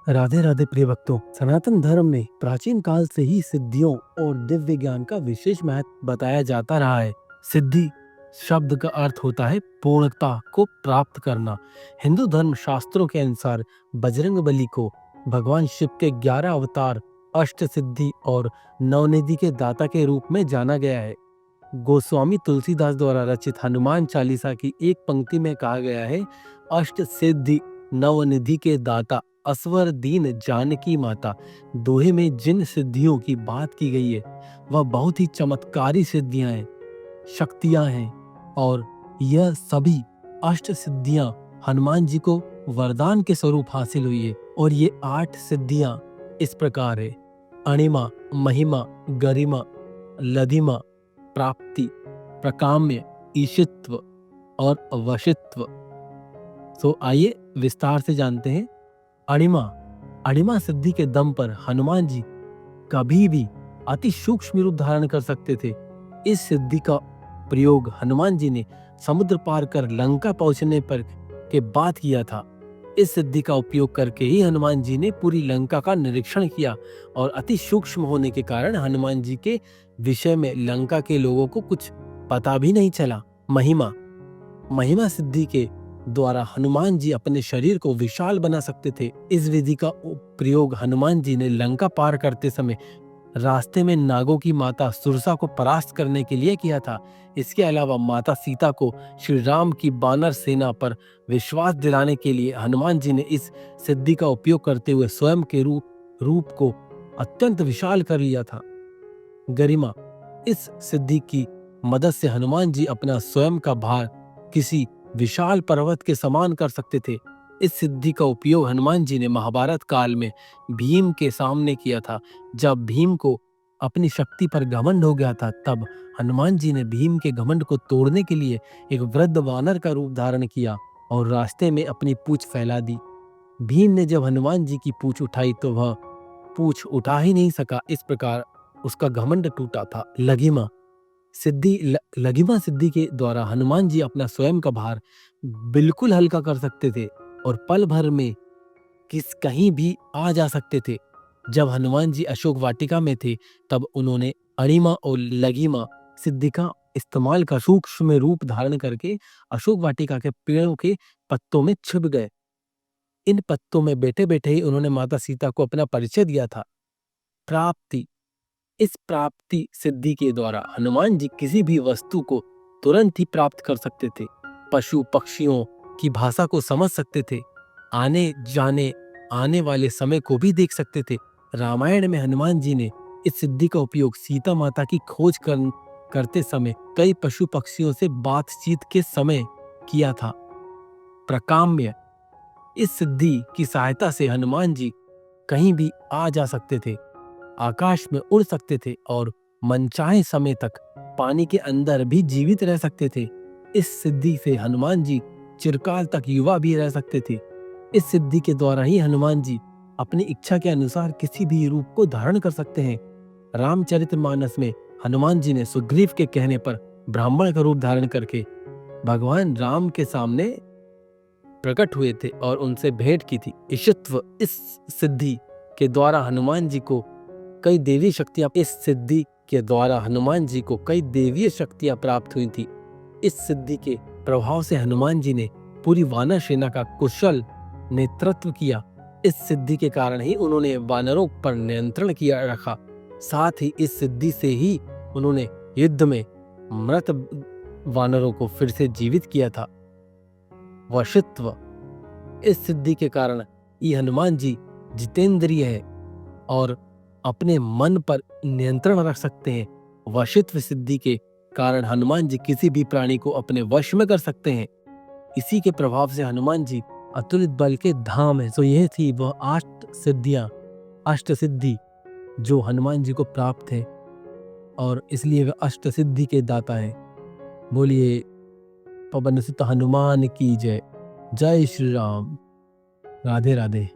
राधे राधे प्रिय भक्तों। सनातन धर्म में प्राचीन काल से ही सिद्धियों और दिव्य ज्ञान का विशेष महत्व बताया जाता रहा है। सिद्धि शब्द का अर्थ होता है पूर्णता को प्राप्त करना। हिंदू धर्म शास्त्रों के अनुसार बजरंग बली को भगवान शिव के 11 अवतार, अष्ट सिद्धि और नवनिधि के दाता के रूप में जाना गया है। गोस्वामी तुलसीदास द्वारा रचित हनुमान चालीसा की एक पंक्ति में कहा गया है, अष्ट सिद्धि नवनिधि के दाता, असवर दीन जानकी माता। दोहे में जिन सिद्धियों की बात की गई है वह बहुत ही चमत्कारी सिद्धियां हैं, शक्तियां हैं, और यह सभी अष्ट सिद्धियां हनुमान जी को वरदान के स्वरूप हासिल हुई है। और ये 8 सिद्धियां इस प्रकार है: अणिमा, महिमा, गरिमा, लधिमा, प्राप्ति, प्रकाम्य, ईशित्व और वशित्व। तो आइए विस्तार से जानते हैं। अणिमा अणिमा सिद्धि के दम पर हनुमान जी कभी भी अति सूक्ष्म रूप धारण कर सकते थे। इस सिद्धि का प्रयोग हनुमान जी ने समुद्र पार कर लंका पहुंचने पर के बाद किया था। इस सिद्धि का उपयोग करके ही हनुमान जी ने पूरी लंका का निरीक्षण किया और अति सूक्ष्म होने के कारण हनुमान जी के विषय में लंका के लोगों को कुछ पता भी नहीं चला। महिमा महिमा सिद्धि के द्वारा हनुमान जी अपने शरीर को विशाल बना सकते थे। इस विधि का प्रयोग हनुमान जी ने लंका पार करते समय रास्ते में नागों की माता सुरसा को परास्त करने के लिए किया था। इसके अलावा माता सीता को श्री राम की बानर सेना पर विश्वास दिलाने के लिए हनुमान जी ने इस सिद्धि का उपयोग करते हुए स्वयं के रूप को अत्यंत विशाल कर लिया था। गरिमा इस सिद्धि की मदद से हनुमान जी अपना स्वयं का भार किसी विशाल पर्वत के समान कर सकते थे। इस सिद्धि का उपयोग हनुमान जी ने महाभारत काल में भीम के सामने किया था। जब भीम को अपनी शक्ति पर घमंड हो गया था, तब हनुमान जी ने भीम के घमंड को तोड़ने के लिए एक वृद्ध वानर का रूप धारण किया और रास्ते में अपनी पूंछ फैला दी। भीम ने जब हनुमान जी की पूंछ उठाई तो वह पूंछ उठा ही नहीं सका। इस प्रकार उसका घमंड टूटा था। लघिमा सिद्धि के द्वारा हनुमान जी अपना स्वयं का भार बिल्कुल हल्का कर सकते थे और पल भर में कहीं भी आ जा सकते थे। जब हनुमान जी अशोक वाटिका में थे, तब उन्होंने अणिमा और लघिमा सिद्धि का इस्तेमाल कर सूक्ष्म रूप धारण करके अशोक वाटिका के पेड़ों के पत्तों में छिप गए। इन पत्तों में बैठे बैठे ही उन्होंने माता सीता को अपना परिचय दिया था। प्राप्ति इस प्राप्ति सिद्धि के द्वारा हनुमान जी किसी भी वस्तु को तुरंत ही प्राप्त कर सकते थे। पशु पक्षियों की भाषा को समझ सकते थे। आने वाले समय को भी देख सकते थे। रामायण में हनुमान जी ने इस सिद्धि का उपयोग सीता माता की खोज करते समय कई पशु पक्षियों से बातचीत के समय किया था। प्रकाम्य इस सिद्धि की सहायता से हनुमान जी कहीं भी आ जा सकते थे, आकाश में उड़ सकते थे और मनचाहे समय तक पानी के अंदर भी जीवित रह सकते थे। इस सिद्धि से हनुमान जी चिरकाल तक युवा भी रह सकते थे। इस सिद्धि के द्वारा ही हनुमान जी अपनी इच्छा के अनुसार किसी भी रूप को धारण कर सकते हैं। रामचरितमानस में हनुमान जी ने सुग्रीव के कहने पर ब्राह्मण का रूप धारण करके भगवान राम के सामने प्रकट हुए थे और उनसे भेंट की थी। ईशित्व इस सिद्धि के द्वारा हनुमान जी को कई देवी शक्तियां प्राप्त हुई थी। इस सिद्धि के प्रभाव से हनुमान जी ने पूरी वानर सेना का कुशल नेतृत्व किया। इस सिद्धि के कारण ही उन्होंने वानरों पर नियंत्रण किया रखा। साथ ही इस सिद्धि से ही उन्होंने युद्ध में मृत वानरों को फिर से जीवित किया था। वशित्व इस सिद्धि के कारण ये हनुमान जी जितेंद्रिय है और अपने मन पर नियंत्रण रख सकते हैं। वशित्व सिद्धि के कारण हनुमान जी किसी भी प्राणी को अपने वश में कर सकते हैं। इसी के प्रभाव से हनुमान जी अतुलित बल के धाम है। तो यह थी वह अष्ट सिद्धि जो हनुमान जी को प्राप्त है और इसलिए वे अष्ट सिद्धि के दाता है। बोलिए पवन सुत हनुमान की जय। जय श्री राम। राधे राधे।